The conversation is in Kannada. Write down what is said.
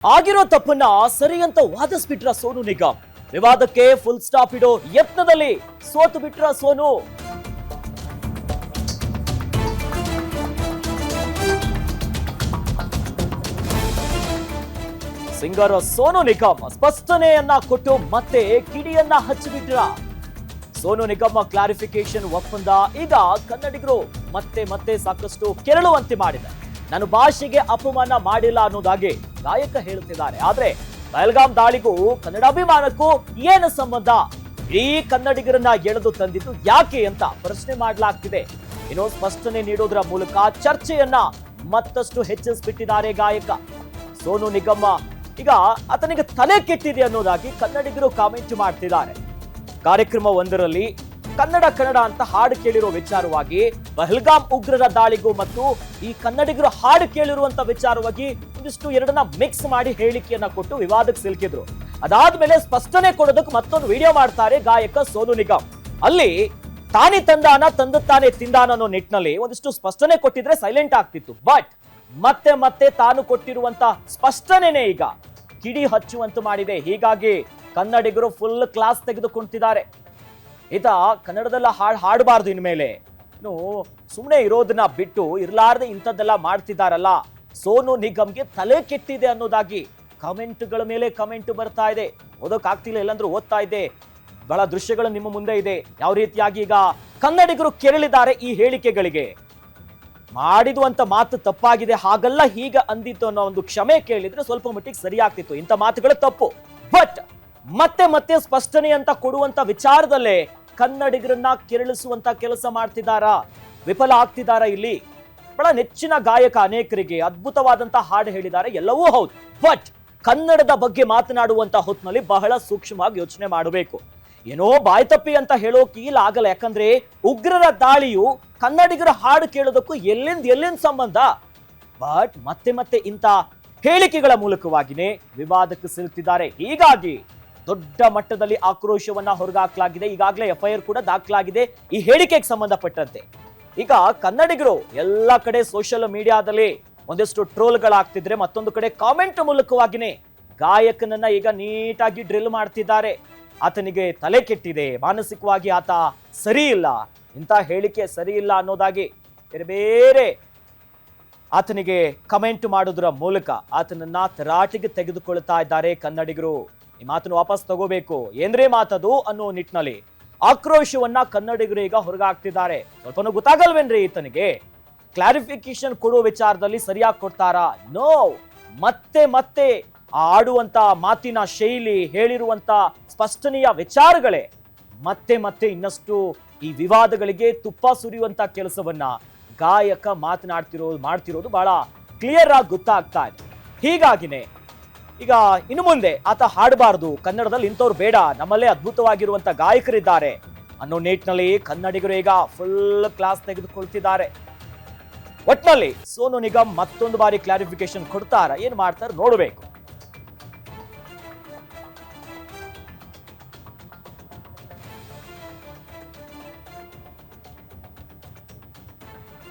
ಆಗಿರೋ ತಪ್ಪನ್ನ ಸರಿ ಅಂತ ವಾದಿಸ್ಬಿಟ್ರ ಸೋನು ನಿಗಮ್. ವಿವಾದಕ್ಕೆ ಫುಲ್ ಸ್ಟಾಪ್ ಇಡೋ ಯತ್ನದಲ್ಲಿ ಸೋತು ಬಿಟ್ರ ಸೋನು. ಸಿಂಗರ್ ಸೋನು ನಿಗಮ್ ಸ್ಪಷ್ಟನೆಯನ್ನ ಕೊಟ್ಟು ಮತ್ತೆ ಕಿಡಿಯನ್ನ ಹಚ್ಚಿಬಿಟ್ರ. ಸೋನು ನಿಗಮ್ ಕ್ಲಾರಿಫಿಕೇಶನ್ ಒಪ್ಪಂದ ಈಗ ಕನ್ನಡಿಗರು ಮತ್ತೆ ಮತ್ತೆ ಸಾಕಷ್ಟು ಕೆರಳುವಂತೆ ಮಾಡಿದೆ. ನಾನು ಭಾಷೆಗೆ ಅಪಮಾನ ಮಾಡಿಲ್ಲ ಅನ್ನೋದಾಗಿ ಗಾಯಕ ಹೇಳುತ್ತಿದ್ದಾರೆ. ಆದ್ರೆ ಬೆಲ್ಗಾಂ ದಾಳಿಗೂ ಕನ್ನಡಾಭಿಮಾನಕ್ಕೂ ಏನು ಸಂಬಂಧ? ಇಡೀ ಕನ್ನಡಿಗರನ್ನ ಎಳೆದು ತಂದಿದ್ದು ಯಾಕೆ ಅಂತ ಪ್ರಶ್ನೆ ಮಾಡಲಾಗ್ತಿದೆ. ಇನ್ನು ಸ್ಪಷ್ಟನೆ ನೀಡೋದ್ರ ಮೂಲಕ ಚರ್ಚೆಯನ್ನ ಮತ್ತಷ್ಟು ಹೆಚ್ಚಿಸಿಬಿಟ್ಟಿದ್ದಾರೆ ಗಾಯಕ ಸೋನು ನಿಗಮ್. ಈಗ ಆತನಿಗೆ ತಲೆ ಕೆಟ್ಟಿದೆ ಅನ್ನೋದಾಗಿ ಕನ್ನಡಿಗರು ಕಾಮೆಂಟ್ ಮಾಡ್ತಿದ್ದಾರೆ. ಕಾರ್ಯಕ್ರಮ ಒಂದರಲ್ಲಿ ಕನ್ನಡ ಅಂತ ಹಾಡು ಕೇಳಿರೋ ವಿಚಾರವಾಗಿ ಪಹಲ್ಗಾಮ್ ಉಗ್ರರ ದಾಳಿಗೂ ಮತ್ತು ಈ ಕನ್ನಡಿಗರು ಹಾಡು ಕೇಳಿರುವಂತ ವಿಚಾರವಾಗಿ ಒಂದಿಷ್ಟು ಎರಡನ್ನ ಮಿಕ್ಸ್ ಮಾಡಿ ಹೇಳಿಕೆಯನ್ನ ಕೊಟ್ಟು ವಿವಾದಕ್ಕೆ ಸಿಲುಕಿದ್ರು. ಅದಾದ್ಮೇಲೆ ಸ್ಪಷ್ಟನೆ ಕೊಡೋದಕ್ಕೆ ಮತ್ತೊಂದು ವಿಡಿಯೋ ಮಾಡ್ತಾರೆ ಗಾಯಕ ಸೋನು ನಿಗಮ್. ಅಲ್ಲಿ ತಾನೇ ತಾನೇ ತಿಂದಾನ ಅನ್ನೋ ನಿಟ್ಟಿನಲ್ಲಿ ಒಂದಿಷ್ಟು ಸ್ಪಷ್ಟನೆ ಕೊಟ್ಟಿದ್ರೆ ಸೈಲೆಂಟ್ ಆಗ್ತಿತ್ತು. ಬಟ್ ಮತ್ತೆ ತಾನು ಕೊಟ್ಟಿರುವಂತ ಸ್ಪಷ್ಟನೆನೇ ಈಗ ಕಿಡಿ ಹಚ್ಚುವಂತೆ ಮಾಡಿದೆ. ಹೀಗಾಗಿ ಕನ್ನಡಿಗರು ಫುಲ್ ಕ್ಲಾಸ್ ತೆಗೆದುಕೊಂತಿದ್ದಾರೆ. ಈತ ಕನ್ನಡದಲ್ಲ ಹಾಡಬಾರ್ದು ಇನ್ಮೇಲೆ, ಇನ್ನು ಸುಮ್ಮನೆ ಇರೋದನ್ನ ಬಿಟ್ಟು ಇರ್ಲಾರ್ದೆ ಇಂಥದ್ದೆಲ್ಲ ಮಾಡ್ತಿದ್ದಾರಲ್ಲ, ಸೋನು ನಿಗಮ್ಗೆ ತಲೆ ಕೆಟ್ಟಿದೆ ಅನ್ನೋದಾಗಿ ಕಮೆಂಟ್ಗಳ ಮೇಲೆ ಕಮೆಂಟ್ ಬರ್ತಾ ಇದೆ. ಓದೋಕ್ಕಾಗ್ತಿಲ್ಲ, ಇಲ್ಲಾಂದ್ರೂ ಓದ್ತಾ ಇದ್ದೆ. ಬಹಳ ದೃಶ್ಯಗಳು ನಿಮ್ಮ ಮುಂದೆ ಇದೆ. ಯಾವ ರೀತಿಯಾಗಿ ಈಗ ಕನ್ನಡಿಗರು ಕೆರಳಿದ್ದಾರೆ ಈ ಹೇಳಿಕೆಗಳಿಗೆ. ಮಾಡಿದುವಂತ ಮಾತು ತಪ್ಪಾಗಿದೆ, ಹಾಗಲ್ಲ ಹೀಗ ಅಂದಿತ್ತು ಅನ್ನೋ ಒಂದು ಕ್ಷಮೆ ಕೇಳಿದ್ರೆ ಸ್ವಲ್ಪ ಮಟ್ಟಿಗೆ ಸರಿಯಾಗ್ತಿತ್ತು. ಇಂಥ ಮಾತುಗಳು ತಪ್ಪು. ಬಟ್ ಮತ್ತೆ ಸ್ಪಷ್ಟನೆ ಅಂತ ಕೊಡುವಂತ ವಿಚಾರದಲ್ಲೇ ಕನ್ನಡಿಗರನ್ನ ಕೆರಳಿಸುವಂತ ಕೆಲಸ ಮಾಡ್ತಿದ್ದಾರಾ, ವಿಫಲ ಆಗ್ತಿದ್ದಾರಾ? ಇಲ್ಲಿ ಬಹಳ ನೆಚ್ಚಿನ ಗಾಯಕ ಅನೇಕರಿಗೆ ಅದ್ಭುತವಾದಂತ ಹಾಡು ಹೇಳಿದ್ದಾರೆ, ಎಲ್ಲವೂ ಹೌದು. ಬಟ್ ಕನ್ನಡದ ಬಗ್ಗೆ ಮಾತನಾಡುವಂತ ಹೊತ್ತಿನಲ್ಲಿ ಬಹಳ ಸೂಕ್ಷ್ಮವಾಗಿ ಯೋಚನೆ ಮಾಡಬೇಕು. ಏನೋ ಬಾಯ್ತಪ್ಪಿ ಅಂತ ಹೇಳೋಕೆ ಇಲ್ಲ ಆಗಲ್ಲ. ಯಾಕಂದ್ರೆ ಉಗ್ರರ ದಾಳಿಯು ಕನ್ನಡಿಗರ ಹಾಡು ಕೇಳೋದಕ್ಕೂ ಎಲ್ಲಿಂದ ಸಂಬಂಧ? ಬಟ್ ಮತ್ತೆ ಇಂಥ ಹೇಳಿಕೆಗಳ ಮೂಲಕವಾಗಿನೇ ವಿವಾದಕ್ಕೆ ಸಿಲುಕಿದ್ದಾರೆ. ಹೀಗಾಗಿ ದೊಡ್ಡ ಮಟ್ಟದಲ್ಲಿ ಆಕ್ರೋಶವನ್ನ ಹೊರಗಾಕಲಾಗಿದೆ. ಈಗಾಗಲೇ FIR ಕೂಡ ದಾಖಲಾಗಿದೆ ಈ ಹೇಳಿಕೆಗೆ ಸಂಬಂಧಪಟ್ಟಂತೆ. ಈಗ ಕನ್ನಡಿಗರು ಎಲ್ಲ ಕಡೆ ಸೋಷಿಯಲ್ ಮೀಡಿಯಾದಲ್ಲಿ ಒಂದಿಷ್ಟು ಟ್ರೋಲ್ಗಳಾಗ್ತಿದ್ರೆ, ಮತ್ತೊಂದು ಕಡೆ ಕಾಮೆಂಟ್ ಮೂಲಕವಾಗಿನೇ ಗಾಯಕನನ್ನ ಈಗ ನೀಟಾಗಿ ಡ್ರಿಲ್ ಮಾಡ್ತಿದ್ದಾರೆ. ಆತನಿಗೆ ತಲೆ ಕೆಟ್ಟಿದೆ, ಮಾನಸಿಕವಾಗಿ ಆತ ಸರಿ ಇಲ್ಲ, ಇಂಥ ಹೇಳಿಕೆ ಸರಿ ಇಲ್ಲ ಅನ್ನೋದಾಗಿ ಬೇರೆ ಆತನಿಗೆ ಕಮೆಂಟ್ ಮಾಡೋದ್ರ ಮೂಲಕ ಆತನನ್ನ ತರಾಟೆಗೆ ತೆಗೆದುಕೊಳ್ತಾ ಇದ್ದಾರೆ ಕನ್ನಡಿಗರು. ಈ ಮಾತನ್ನು ವಾಪಸ್ ತಗೋಬೇಕು, ಏನ್ರೇ ಮಾತದು ಅನ್ನೋ ನಿಟ್ಟಿನಲ್ಲಿ ಆಕ್ರೋಶವನ್ನ ಕನ್ನಡಿಗರು ಈಗ ಹೊರಗಾಗ್ತಿದ್ದಾರೆ. ಸ್ವಲ್ಪನೂ ಗೊತ್ತಾಗಲ್ವೇನ್ರಿ ಈತನಿಗೆ? ಕ್ಲಾರಿಫಿಕೇಶನ್ ಕೊಡುವ ವಿಚಾರದಲ್ಲಿ ಸರಿಯಾಗಿ ಕೊಡ್ತಾರಾ? ನೋ. ಮತ್ತೆ ಆಡುವಂತ ಮಾತಿನ ಶೈಲಿ, ಹೇಳಿರುವಂತ ಸ್ಪಷ್ಟನೆಯ ವಿಚಾರಗಳೇ ಮತ್ತೆ ಇನ್ನಷ್ಟು ಈ ವಿವಾದಗಳಿಗೆ ತುಪ್ಪ ಸುರಿಯುವಂತ ಕೆಲಸವನ್ನ ಗಾಯಕ ಮಾಡ್ತಿರೋದು ಬಹಳ ಕ್ಲಿಯರ್ ಆಗಿ ಗೊತ್ತಾಗ್ತಾ ಇದೆ. ಹೀಗಾಗಿನೇ ಈಗ ಇನ್ನು ಮುಂದೆ ಆತ ಹಾಡಬಾರ್ದು, ಕನ್ನಡದಲ್ಲಿ ಇಂಥವ್ರು ಬೇಡ, ನಮ್ಮಲ್ಲೇ ಅದ್ಭುತವಾಗಿರುವಂತ ಗಾಯಕರಿದ್ದಾರೆ ಅನ್ನೋ ನಿಟ್ಟಿನಲ್ಲಿ ಕನ್ನಡಿಗರು ಈಗ ಫುಲ್ ಕ್ಲಾಸ್ ತೆಗೆದುಕೊಳ್ತಿದ್ದಾರೆ. ಒಟ್ನಲ್ಲಿ ಸೋನು ನಿಗಮ್ ಮತ್ತೊಂದು ಬಾರಿ ಕ್ಲಾರಿಫಿಕೇಶನ್ ಕೊಡ್ತಾರ, ಏನ್ ಮಾಡ್ತಾರೆ ನೋಡಬೇಕು.